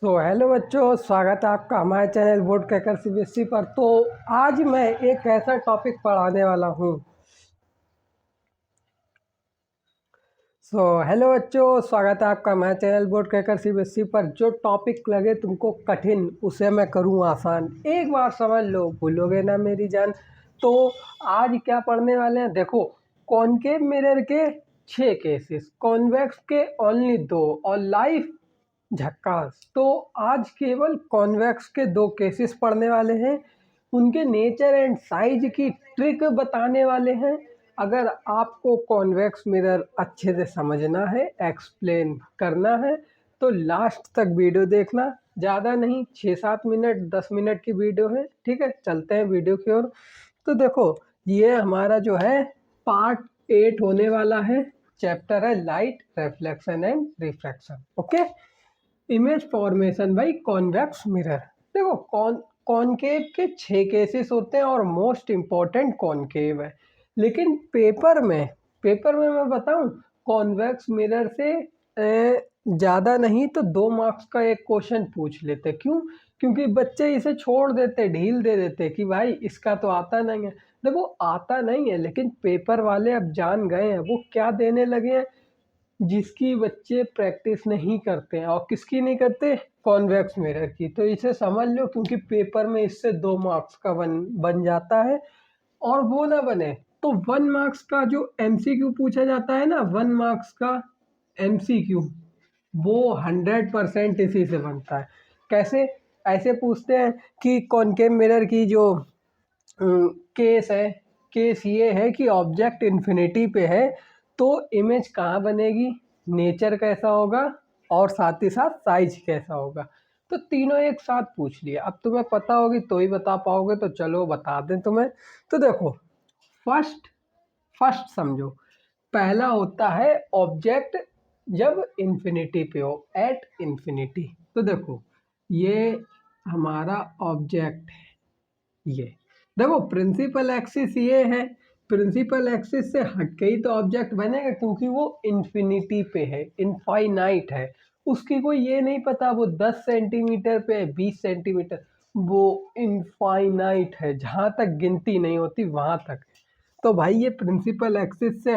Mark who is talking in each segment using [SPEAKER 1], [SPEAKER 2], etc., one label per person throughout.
[SPEAKER 1] Hello बच्चों, स्वागत है आपका हमारे चैनल बोर्ड क्रैकर सीबीएसई पर। तो आज मैं एक ऐसा टॉपिक पढ़ाने वाला हूँ। हेलो बच्चों, स्वागत है आपका हमारे चैनल बोर्ड क्रैकर सीबीएसई पर। जो टॉपिक लगे तुमको कठिन उसे मैं करूँ आसान। एक बार समझ लो, भूलोगे ना मेरी जान। तो आज क्या पढ़ने वाले हैं, देखो। कॉनकेव मिरर के 6 केसेस, कॉन्वेक्स के ओनली 2 और लाइफ झक्कास। तो आज केवल कॉन्वेक्स के 2 केसेस पढ़ने वाले हैं, उनके नेचर एंड साइज की ट्रिक बताने वाले हैं। अगर आपको कॉन्वेक्स मिरर अच्छे से समझना है, एक्सप्लेन करना है, तो लास्ट तक वीडियो देखना। ज़्यादा नहीं, 6-7 मिनट 10 मिनट की वीडियो है, ठीक है। चलते हैं वीडियो की ओर। तो देखो, ये हमारा जो है पार्ट 8 होने वाला है। चैप्टर है light reflection and refraction. Okay, image formation by convex mirror. देखो, कॉनकेव के 6 केसेस होते हैं और मोस्ट इम्पॉर्टेंट कॉनकेव है। लेकिन पेपर में मैं बताऊं, कॉन्वेक्स मिरर से ज़्यादा नहीं तो 2 मार्क्स का एक क्वेश्चन पूछ लेते। क्यों? क्योंकि बच्चे इसे छोड़ देते, ढील दे देते कि भाई इसका तो आता नहीं है। देखो, आता नहीं है, लेकिन पेपर वाले अब जान गए हैं वो क्या देने लगे हैं, जिसकी बच्चे प्रैक्टिस नहीं करते हैं। और किसकी नहीं करते? कॉन्वेक्स मिरर की। तो इसे समझ लो, क्योंकि पेपर में इससे 2 मार्क्स का बन जाता है। और वो ना बने तो 1 मार्क्स का जो एमसीक्यू पूछा जाता है ना, 1 मार्क्स का एमसीक्यू, वो 100% इसी से बनता है। कैसे? ऐसे पूछते हैं कि कॉनकेव मिरर की जो केस है, केस ये है कि ऑब्जेक्ट इन्फिनिटी पे है, तो इमेज कहाँ बनेगी, नेचर कैसा होगा, और साथ ही साथ साइज कैसा होगा। तो तीनों एक साथ पूछ लिया। अब तुम्हें पता होगी तो ही बता पाओगे, तो चलो बता दें तुम्हें। तो देखो, फर्स्ट समझो। पहला होता है ऑब्जेक्ट जब इन्फिनिटी पे हो, एट इन्फिनिटी। तो देखो, ये हमारा ऑब्जेक्ट है। ये देखो, प्रिंसिपल एक्सिस ये है। प्रिंसिपल एक्सिस से हटके ही तो ऑब्जेक्ट बनेगा, क्योंकि वो इन्फिनिटी पे है, इनफाइनाइट है। उसकी कोई ये नहीं पता वो 10 सेंटीमीटर पे है, 20 सेंटीमीटर, वो इनफाइनाइट है। जहाँ तक गिनती नहीं होती वहां तक। तो भाई ये प्रिंसिपल एक्सिस से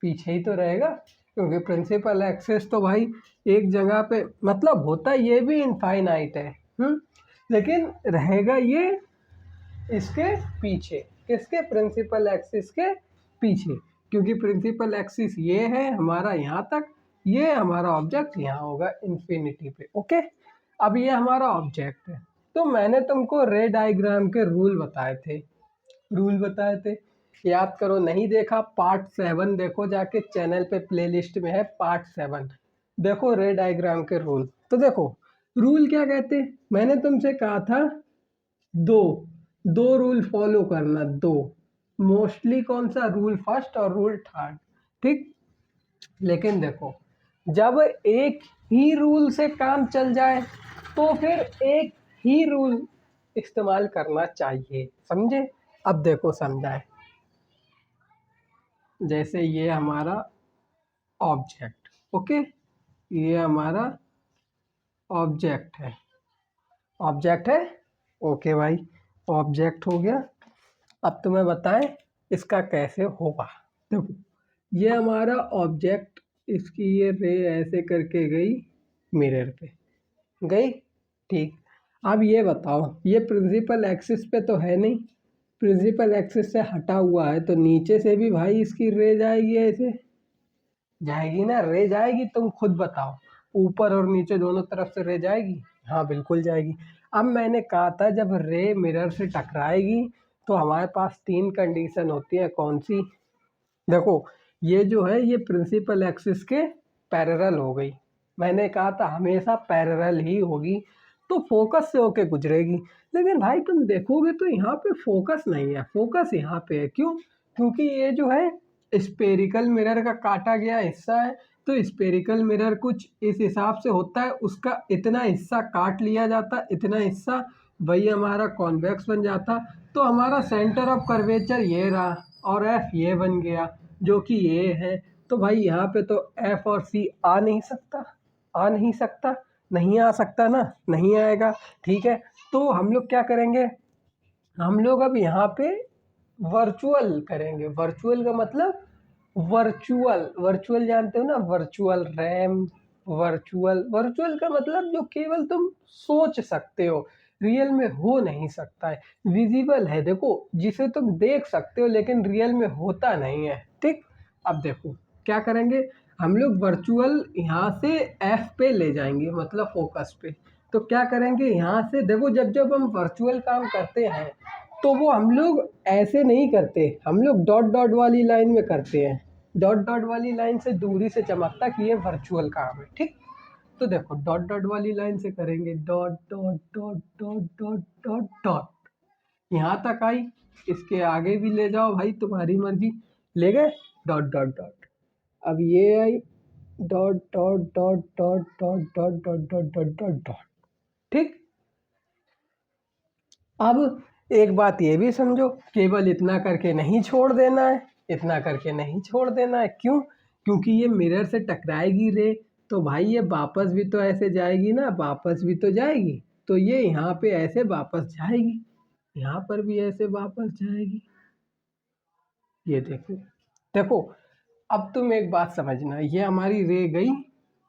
[SPEAKER 1] पीछे ही तो रहेगा, क्योंकि प्रिंसिपल एक्सिस तो भाई एक जगह पे, मतलब होता ये भी इनफाइनाइट है, लेकिन रहेगा ये इसके पीछे। किसके? प्रिंसिपल एक्सिस के पीछे। क्योंकि प्रिंसिपल एक्सिस ये है हमारा यहाँ तक, ये हमारा ऑब्जेक्ट यहाँ होगा इन्फिनिटी पे। ओके, अब ये हमारा ऑब्जेक्ट है। तो मैंने तुमको रे डायग्राम के रूल बताए थे। याद करो, नहीं देखा पार्ट 7 देखो जाके, चैनल पे प्लेलिस्ट में है पार्ट 7। देखो रे डायग्राम के रूल। तो देखो, रूल क्या कहते, मैंने तुमसे कहा था दो दो रूल फॉलो करना। दो मोस्टली, कौन सा? रूल फर्स्ट और रूल थर्ड, ठीक। लेकिन देखो, जब एक ही रूल से काम चल जाए तो फिर एक ही रूल इस्तेमाल करना चाहिए, समझे? अब देखो समझाए। जैसे ये हमारा ऑब्जेक्ट, ओके, ये हमारा ऑब्जेक्ट है। ओके भाई, ऑब्जेक्ट हो गया। अब तुम्हें बताएं इसका कैसे होगा। देखो, ये हमारा ऑब्जेक्ट, इसकी ये रे ऐसे करके गई मिरर पे, गई, ठीक। अब ये बताओ, ये प्रिंसिपल एक्सिस पे तो है नहीं, प्रिंसिपल एक्सिस से हटा हुआ है, तो नीचे से भी भाई इसकी रे जाएगी, ऐसे जाएगी ना, रे जाएगी। तुम खुद बताओ, ऊपर और नीचे दोनों तरफ से रे जाएगी? हाँ, बिल्कुल जाएगी। अब मैंने कहा था जब रे मिरर से टकराएगी तो हमारे पास 3 कंडीशन होती है। कौन सी? देखो, ये जो है ये प्रिंसिपल एक्सिस के पैरेलल हो गई। मैंने कहा था हमेशा पैरेलल ही होगी, तो फोकस से होके गुजरेगी। लेकिन भाई तुम देखोगे तो यहाँ पे फोकस नहीं है, फोकस यहाँ पे है। क्यों? क्योंकि ये जो है स्पेरिकल मिरर का काटा गया हिस्सा है। तो स्पेरिकल मिरर कुछ इस हिसाब से होता है, उसका इतना हिस्सा काट लिया जाता, इतना हिस्सा, वही हमारा कॉन्वेक्स बन जाता। तो हमारा सेंटर ऑफ कर्वेचर ये रहा, और एफ ये बन गया, जो कि ये है। तो भाई यहाँ पे तो एफ और सी आ नहीं सकता, नहीं आ सकता ना, नहीं आएगा। ठीक है, तो हम लोग क्या करेंगे, हम लोग अब यहाँ पे वर्चुअल करेंगे। वर्चुअल का मतलब वर्चुअल, वर्चुअल जानते हो ना, वर्चुअल रैम। वर्चुअल, वर्चुअल का मतलब जो केवल तुम सोच सकते हो, रियल में हो नहीं सकता है। विजिबल है, देखो जिसे तुम देख सकते हो लेकिन रियल में होता नहीं है। ठीक, अब देखो क्या करेंगे, हम लोग वर्चुअल यहाँ से एफ पे ले जाएंगे, मतलब फोकस पे। तो क्या करेंगे, यहाँ से देखो जब जब हम वर्चुअल काम करते हैं तो वो हम लोग ऐसे नहीं करते, हम लोग डॉट डॉट वाली लाइन में करते हैं। डॉट डॉट वाली लाइन से दूरी से चमकता कि ये वर्चुअल काम है। ठीक, तो देखो डॉट डॉट वाली लाइन से करेंगे, dot dot dot dot dot dot dot, यहाँ तक आई। इसके आगे भी ले जाओ भाई, तुम्हारी मर्जी, ले गए डॉट डॉट डॉट। अब ये I dot dot dot dot dot dot dot dot dot dot dot. ठीक, अब एक बात ये भी समझो, केवल इतना करके नहीं छोड़ देना है, इतना करके नहीं छोड़ देना है। क्यों? क्योंकि ये मिरर से टकराएगी रे, तो भाई ये वापस भी तो ऐसे जाएगी ना, वापस भी तो जाएगी। तो ये यहाँ पे ऐसे वापस जाएगी, यहाँ पर भी ऐसे वापस जाएगी। ये देखो, देखो अब तुम एक बात समझना, ये हमारी रे गई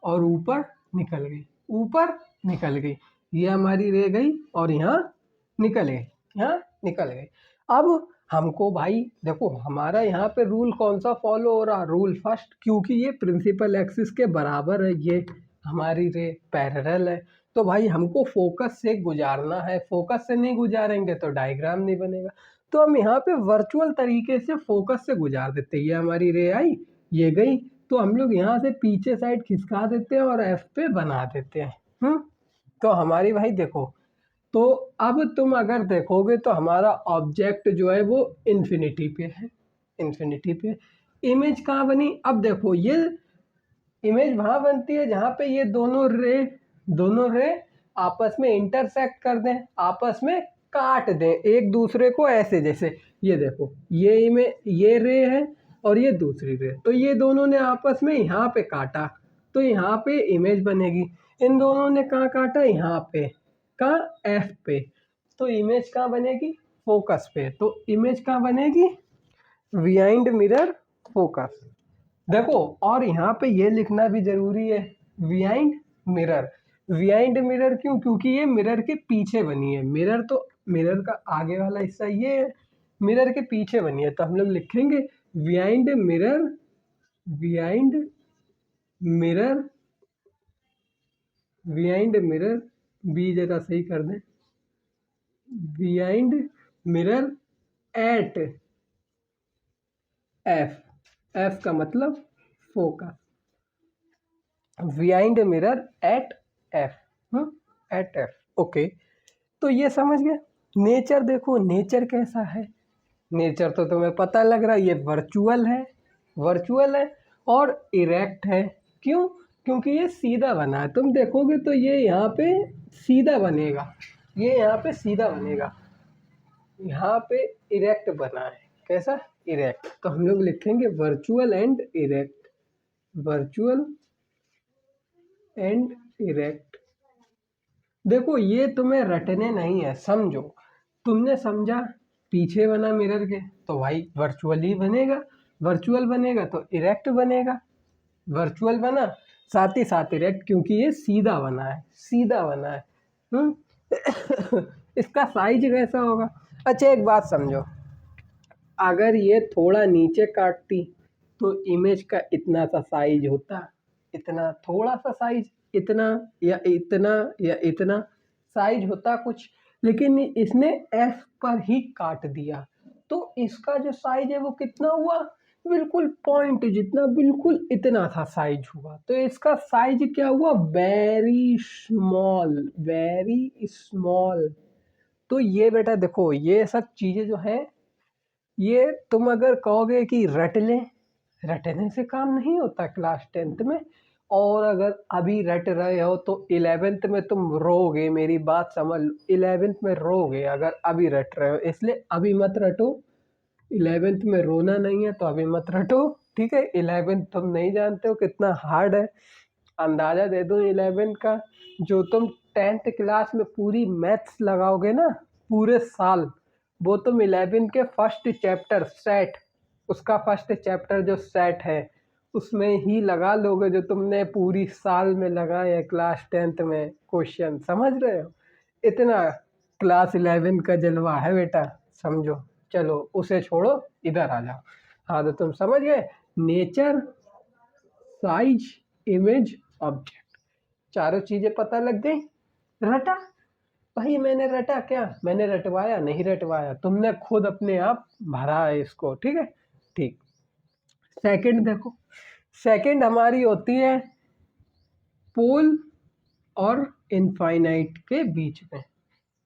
[SPEAKER 1] और ऊपर निकल गई, ऊपर निकल गई। ये हमारी रे गई और यहाँ निकल गई, यहाँ निकल गई। अब हमको भाई देखो, हमारा यहाँ पे रूल कौन सा फॉलो हो रहा, रूल फर्स्ट, क्योंकि ये प्रिंसिपल एक्सिस के बराबर है, ये हमारी रे पैरेलल है। तो भाई हमको फोकस से गुजारना है, फोकस से नहीं गुजारेंगे तो डायग्राम नहीं बनेगा। तो हम यहाँ पे वर्चुअल तरीके से फोकस से गुजार देते हैं। ये हमारी रे आई, ये गई, तो हम लोग यहाँ से पीछे साइड खिसका देते हैं और एफ पे बना देते हैं। तो हमारी भाई देखो, तो अब तुम अगर देखोगे तो हमारा ऑब्जेक्ट जो है वो इन्फिनिटी पे है, इन्फिनिटी पे। इमेज कहाँ बनी, अब देखो ये इमेज वहाँ बनती है जहाँ पे ये दोनों रे आपस में इंटरसेक्ट कर दें, आपस में काट दें एक दूसरे को, ऐसे जैसे ये देखो, ये इमेज, ये रे है और ये दूसरी रे, तो ये दोनों ने आपस में यहाँ पे काटा, तो यहाँ पे इमेज बनेगी। इन दोनों ने कहाँ काटा, यहाँ पे, कहाँ, एफ पे। तो इमेज कहाँ बनेगी, फोकस पे। तो इमेज कहाँ बनेगी, बिहाइंड मिरर फोकस। देखो और यहाँ पे ये लिखना भी जरूरी है, बिहाइंड मिरर। बिहाइंड मिरर क्यों, क्योंकि ये मिरर के पीछे बनी है। मिरर तो, मिरर का आगे वाला हिस्सा ये है, मिरर के पीछे बनी है। तो हम लोग लिखेंगे behind mirror, behind mirror, behind mirror, बी जगह सही कर दें, behind mirror at F, F का मतलब focus, behind mirror at F, at F. Okay, तो ये समझ गए। नेचर देखो, नेचर कैसा है, नेचर तो तुम्हें पता लग रहा है, ये वर्चुअल है, वर्चुअल है और इरेक्ट है। क्यों? क्योंकि ये सीधा बना है, तुम देखोगे तो ये यहाँ पे सीधा बनेगा, ये यहाँ पे सीधा बनेगा, यहाँ पे इरेक्ट बना है। कैसा, इरेक्ट। तो हम लोग लिखेंगे virtual and erect, virtual and erect. देखो ये तुम्हें रटने नहीं है, समझो, तुमने समझा पीछे बना मिरर के तो भाई वर्चुअल ही बनेगा, वर्चुअल बनेगा तो इरेक्ट बनेगा, वर्चुअल बना साथ ही साथ इरेक्ट, क्योंकि ये सीधा बना है, सीधा बना है। इसका साइज कैसा होगा, अच्छा एक बात समझो, अगर ये थोड़ा नीचे काटती तो इमेज का इतना सा साइज होता, इतना थोड़ा सा साइज, इतना या इतना या इतना साइज होता कुछ, लेकिन इसने एफ पर ही काट दिया, तो इसका जो साइज है वो कितना हुआ, बिल्कुल पॉइंट जितना, बिल्कुल इतना सा साइज हुआ। तो इसका साइज क्या हुआ, वेरी स्मॉल, वेरी स्मॉल। तो ये बेटा देखो, ये सब चीज़ें जो है, ये तुम अगर कहोगे कि रट लें, रटने से काम नहीं होता क्लास 10th में। और अगर अभी रट रहे हो तो 11th में तुम रोगे, मेरी बात समझ, 11th में रोगे अगर अभी रट रहे हो, इसलिए अभी मत रटो। 11th में रोना नहीं है तो अभी मत रटो, ठीक है। 11th तुम नहीं जानते हो कितना हार्ड है, अंदाज़ा दे दूँ 11 का, जो तुम 10th क्लास में पूरी मैथ्स लगाओगे ना पूरे साल, वो तुम 11 के फर्स्ट चैप्टर सेट, उसका फर्स्ट चैप्टर जो सेट है उसमें ही लगा लोगे जो तुमने पूरी साल में लगाए हैं क्लास 10th में क्वेश्चन। समझ रहे हो? इतना क्लास 11 का जलवा है बेटा, समझो। चलो उसे छोड़ो, इधर आ जाओ। हाँ तो तुम समझ गए, नेचर, साइज, इमेज, ऑब्जेक्ट, चारों चीजें पता लग गई। रटा भाई, मैंने रटा क्या? मैंने रटवाया नहीं, रटवाया तुमने खुद अपने आप भरा है इसको। ठीक है, ठीक। सेकंड देखो, सेकंड हमारी होती है पोल और इनफाइनाइट के बीच में।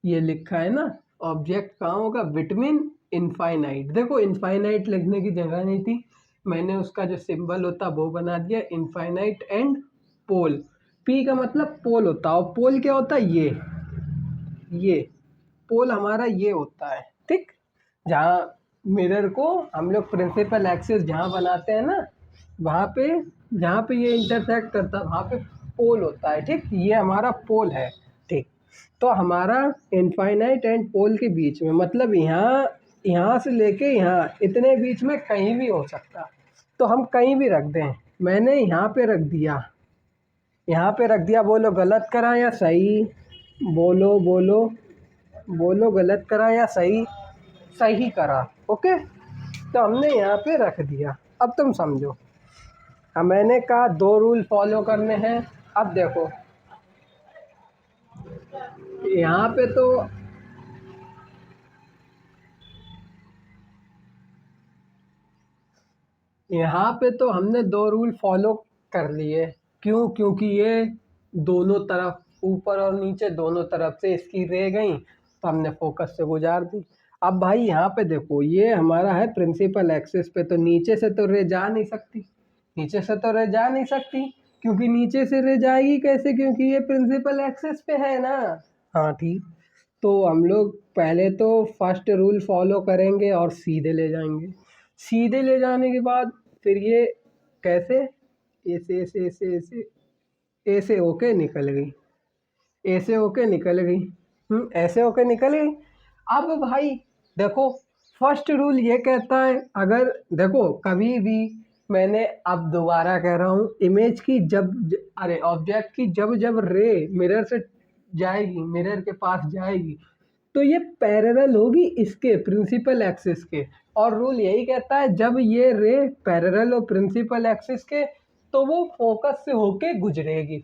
[SPEAKER 1] ये लिखा है ना, ऑब्जेक्ट कहाँ होगा? Between infinite. देखो इनफाइनाइट लिखने की जगह नहीं थी, मैंने उसका जो सिंबल होता वो बना दिया, इनफाइनाइट एंड पोल। पी का मतलब पोल होता है, और पोल क्या होता है? ये पोल हमारा ये होता है, ठीक। जहाँ मिरर को हम लोग प्रिंसिपल एक्सिस जहाँ बनाते हैं ना, वहाँ पे जहाँ पे ये इंटरसेक्ट करता है वहाँ पे पोल होता है, ठीक। ये हमारा पोल है, ठीक। तो हमारा इनफाइनाइट एंड पोल के बीच में, मतलब यहाँ से लेके यहाँ इतने बीच में कहीं भी हो सकता, तो हम कहीं भी रख दें। मैंने यहाँ पे रख दिया, यहाँ पे रख दिया। बोलो गलत करा या सही? बोलो बोलो बोलो, गलत करा या सही? सही करा, ओके। तो हमने यहाँ पे रख दिया। अब तुम समझो, हाँ मैंने कहा 2 रूल फॉलो करने हैं। अब देखो यहाँ पे तो हमने 2 रूल फॉलो कर लिए। क्यों? क्योंकि ये दोनों तरफ, ऊपर और नीचे दोनों तरफ से इसकी रे गई, तो हमने फोकस से गुजार दी। अब भाई यहाँ पे देखो, ये हमारा है प्रिंसिपल एक्सिस पे, तो नीचे से तो रे जा नहीं सकती, नीचे से तो रे जा नहीं सकती, क्योंकि नीचे से रे जाएगी कैसे? क्योंकि ये प्रिंसिपल एक्सिस पे है ना। हाँ ठीक। तो हम लोग पहले तो फर्स्ट रूल फॉलो करेंगे और सीधे ले जाएंगे। सीधे ले जाने के बाद फिर ये कैसे, ऐसे ऐसे ऐसे ऐसे ऐसे होके निकल गई, ऐसे होके निकल गई, ऐसे होके निकल गई। अब भाई देखो, फर्स्ट रूल ये कहता है, अगर देखो कभी भी, मैंने अब दोबारा कह रहा हूँ, इमेज की अरे ऑब्जेक्ट की जब जब रे मिरर से जाएगी, मिरर के पास जाएगी, तो ये पैरेलल होगी इसके प्रिंसिपल एक्सिस के। और रूल यही कहता है, जब ये रे पैरेलल हो प्रिंसिपल एक्सिस के, तो वो फोकस से होके गुजरेगी,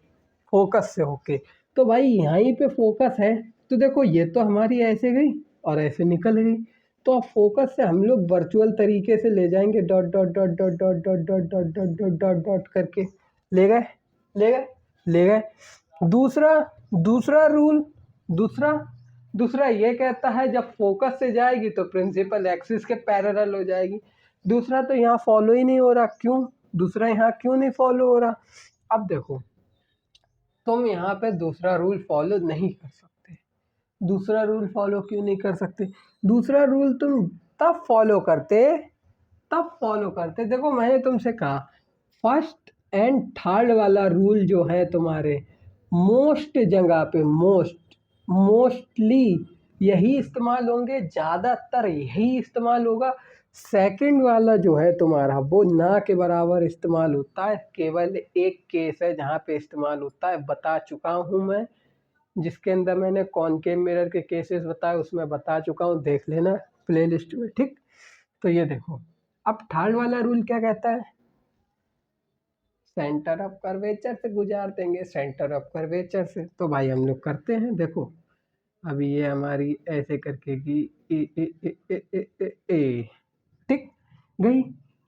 [SPEAKER 1] फोकस से होके। तो भाई यहीं पे फोकस है, तो देखो ये तो हमारी ऐसे गई और ऐसे निकल गई। तो अब फोकस से हम लोग वर्चुअल तरीके से ले जाएंगे, dot dot dot dot dot dot dot dot dot dot dot dot करके ले गए, ले गए, ले गए। दूसरा दूसरा रूल, दूसरा दूसरा ये कहता है, जब फोकस से जाएगी तो प्रिंसिपल एक्सिस के पैरेलल हो जाएगी। दूसरा तो यहाँ फॉलो ही नहीं हो रहा, क्यों? दूसरा यहाँ क्यों नहीं फॉलो हो रहा? अब देखो, तुम यहाँ पे दूसरा रूल फॉलो नहीं कर सकते। दूसरा रूल फॉलो क्यों नहीं कर सकते? दूसरा रूल तुम तब फॉलो करते, देखो मैंने तुमसे कहा, फर्स्ट एंड थर्ड वाला रूल जो है तुम्हारे, मोस्ट जगह पे, मोस्टली यही इस्तेमाल होंगे, ज़्यादातर यही इस्तेमाल होगा। सेकंड वाला जो है तुम्हारा, वो ना के बराबर इस्तेमाल होता है। केवल एक केस है जहाँ पे इस्तेमाल होता है, बता चुका हूँ मैं, जिसके अंदर मैंने कॉनकेव मिरर के केसेस बताए उसमें बता चुका हूँ, देख लेना प्लेलिस्ट में, ठीक। तो ये देखो, अब थर्ड वाला रूल क्या कहता है? सेंटर ऑफ कर्वेचर से गुजार देंगे, सेंटर ऑफ कर्वेचर से। तो भाई हम लोग करते हैं, देखो अभी ये हमारी ऐसे करके की ए ए ए ए ए ए ए, ठीक गई।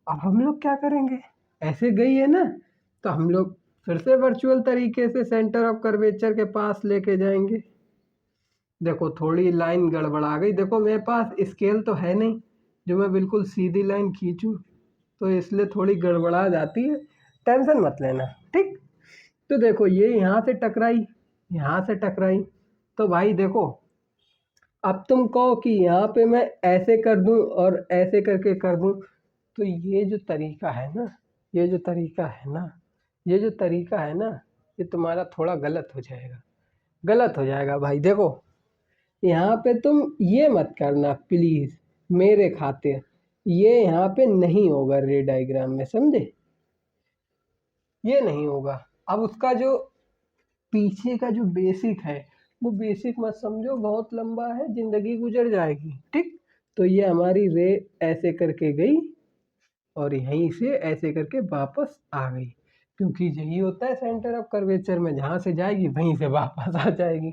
[SPEAKER 1] अब हम लोग क्या करेंगे? ऐसे गई है ना, तो हम लोग फिर से वर्चुअल तरीके से सेंटर ऑफ कर्वेचर के पास लेके जाएंगे। देखो थोड़ी लाइन गड़बड़ा गई, देखो मेरे पास स्केल तो है नहीं जो मैं बिल्कुल सीधी लाइन खींचूं, तो इसलिए थोड़ी गड़बड़ा जाती है, टेंशन मत लेना, ठीक। तो देखो ये यहाँ से टकराई, यहाँ से टकराई, तो भाई देखो, अब तुम कहो कि यहाँ पे मैं ऐसे कर दूं और ऐसे करके कर दूं, तो ये जो तरीका है ना, ये जो तरीका है ना, ये जो तरीका है ना, ये तुम्हारा थोड़ा गलत हो जाएगा, गलत हो जाएगा भाई। देखो यहाँ पे तुम ये मत करना प्लीज मेरे खातिर, ये यहाँ पे नहीं होगा रे डायग्राम में, समझे, ये नहीं होगा। अब उसका जो पीछे का जो बेसिक है वो बेसिक मत समझो, बहुत लंबा है, जिंदगी गुजर जाएगी, ठीक। तो ये हमारी रे ऐसे करके गई और यहीं से ऐसे करके वापस आ गई, क्योंकि यही होता है सेंटर ऑफ कर्वेचर में, जहाँ से जाएगी वहीं से वापस आ जाएगी।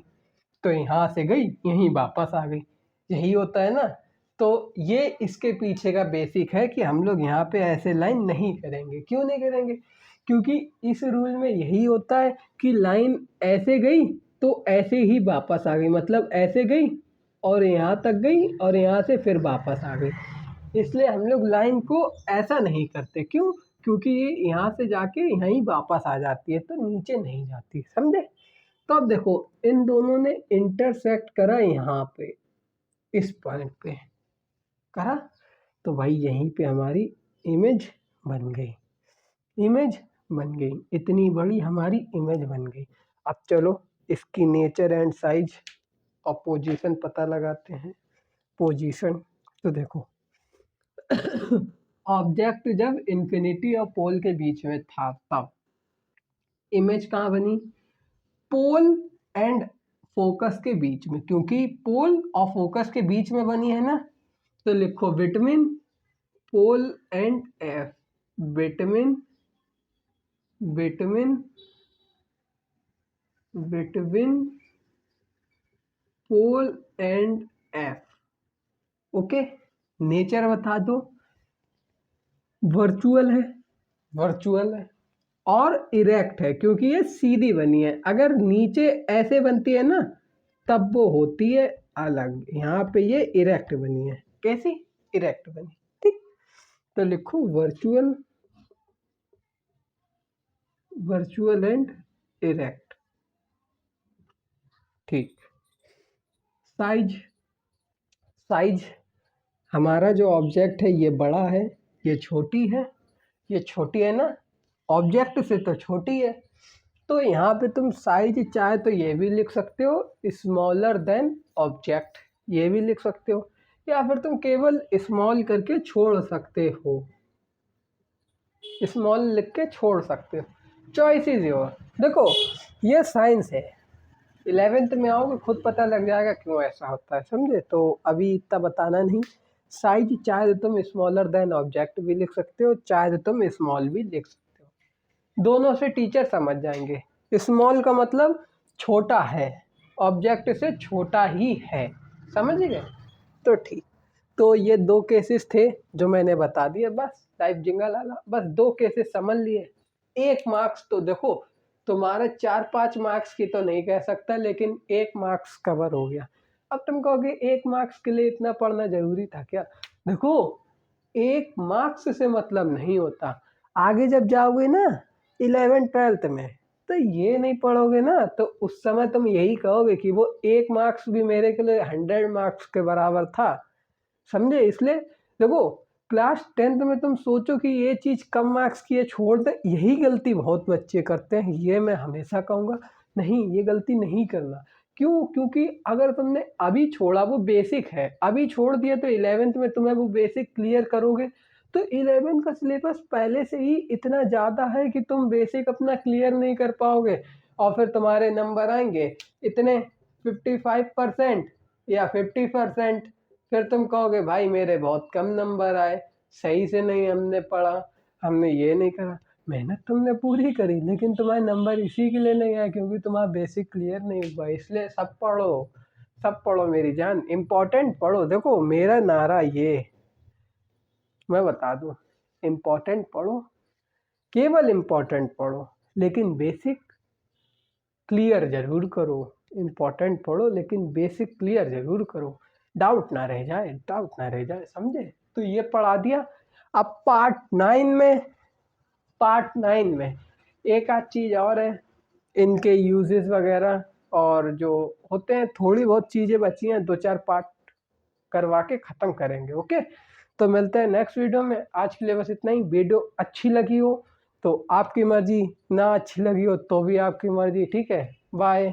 [SPEAKER 1] तो यहाँ से गई यहीं वापस आ गई, यही होता है ना। तो ये इसके पीछे का बेसिक है कि हम लोग यहाँ पे ऐसे लाइन नहीं करेंगे। क्यों नहीं करेंगे? क्योंकि इस रूल में यही होता है कि लाइन ऐसे गई तो ऐसे ही वापस आ गई, मतलब ऐसे गई और यहाँ तक गई और यहाँ से फिर वापस आ गई। इसलिए हम लोग लाइन को ऐसा नहीं करते। क्यों? क्योंकि ये यहाँ से जाके यहीं वापस आ जाती है, तो नीचे नहीं जाती, समझे। तो अब देखो इन दोनों ने इंटरसेक्ट करा यहाँ पे, इस पॉइंट पे करा, तो भाई यहीं पे हमारी इमेज बन गई, इमेज बन गई, इतनी बड़ी हमारी इमेज बन गई। अब चलो इसकी नेचर एंड साइज और पोजीशन पता लगाते हैं। पोजीशन तो देखो ऑब्जेक्ट जब इन्फिनिटी और पोल के बीच में था तब इमेज कहाँ बनी? पोल एंड फोकस के बीच में, क्योंकि पोल और फोकस के बीच में बनी है ना, तो लिखो between pole and F, between between between pole and F. Okay, nature बता दो, वर्चुअल है, वर्चुअल है और इरेक्ट है, क्योंकि ये सीधी बनी है। अगर नीचे ऐसे बनती है ना तब वो होती है अलग, यहाँ पे ये इरेक्ट बनी है। कैसी? इरेक्ट बनी, ठीक। तो लिखो वर्चुअल, वर्चुअल एंड इरेक्ट, ठीक। साइज, साइज हमारा जो ऑब्जेक्ट है ये बड़ा है, ये छोटी है, ये छोटी है ना, ऑब्जेक्ट से तो छोटी है। तो यहाँ पे तुम साइज चाहे तो ये भी लिख सकते हो स्मॉलर देन ऑब्जेक्ट, ये भी लिख सकते हो, या फिर तुम केवल स्मॉल करके छोड़ सकते हो, स्मॉल लिख के छोड़ सकते हो, चॉइस इज योर। देखो ये साइंस है, 11th में आओगे खुद पता लग जाएगा क्यों ऐसा होता है, समझे। तो अभी इतना बताना नहीं। साइज चाहे तो तुम स्मॉलर देन ऑब्जेक्ट भी लिख सकते हो, चाहे तो तुम स्मॉल भी लिख सकते हो, दोनों से टीचर समझ जाएंगे। स्मॉल का मतलब छोटा है, ऑब्जेक्ट से छोटा ही है, समझ गए। तो ठीक, तो ये दो केसेस थे जो मैंने बता दिए, बस टाइप जिंगल आला, बस 2 केसेस समझ लिए। 1 मार्क्स तो देखो तुम्हारे 4-5 मार्क्स की तो नहीं कह सकता, लेकिन 1 मार्क्स कवर हो गया। अब तुम कहोगे 1 मार्क्स के लिए इतना पढ़ना जरूरी था क्या? देखो 1 मार्क्स से मतलब नहीं होता, आगे जब जाओगे ना 11th-12th में तो ये नहीं पढ़ोगे ना, तो उस समय तुम यही कहोगे कि वो 1 मार्क्स भी मेरे के लिए 100 मार्क्स के बराबर था, समझे। इसलिए देखो क्लास 10th में तुम सोचो कि ये चीज़ कम मार्क्स की है छोड़ दे, यही गलती बहुत बच्चे करते हैं, ये मैं हमेशा कहूँगा नहीं, ये गलती नहीं करना। क्यों? क्योंकि अगर तुमने अभी छोड़ा, वो बेसिक है, अभी छोड़ दिया तो 11th में तुम्हें वो बेसिक क्लियर करोगे, तो 11th का सिलेबस पहले से ही इतना ज़्यादा है कि तुम बेसिक अपना क्लियर नहीं कर पाओगे, और फिर तुम्हारे नंबर आएंगे इतने 55% या 50%, फिर तुम कहोगे भाई मेरे बहुत कम नंबर आए, सही से नहीं हमने पढ़ा, हमने ये नहीं करा। मेहनत तुमने पूरी करी, लेकिन तुम्हारे नंबर इसी के लिए नहीं आए क्योंकि तुम्हारा बेसिक क्लियर नहीं हुआ। इसलिए सब पढ़ो, सब पढ़ो मेरी जान, इम्पोर्टेंट पढ़ो। देखो मेरा नारा ये मैं बता दूं, इम्पोर्टेंट पढ़ो, केवल इम्पोर्टेंट पढ़ो, लेकिन बेसिक क्लियर जरूर करो। इम्पोर्टेंट पढ़ो लेकिन बेसिक क्लियर जरूर करो, डाउट ना रह जाए, डाउट ना रह जाए, समझे। तो ये पढ़ा दिया। अब पार्ट 9 में एक आध चीज़ और है, इनके यूजेस वगैरह और जो होते हैं, थोड़ी बहुत चीज़ें बची हैं, 2-4 पार्ट करवा के ख़त्म करेंगे। ओके, तो मिलते हैं नेक्स्ट वीडियो में। आज के लिए बस इतना ही। वीडियो अच्छी लगी हो तो आपकी मर्ज़ी, ना अच्छी लगी हो तो भी आपकी मर्ज़ी, ठीक है। बाय।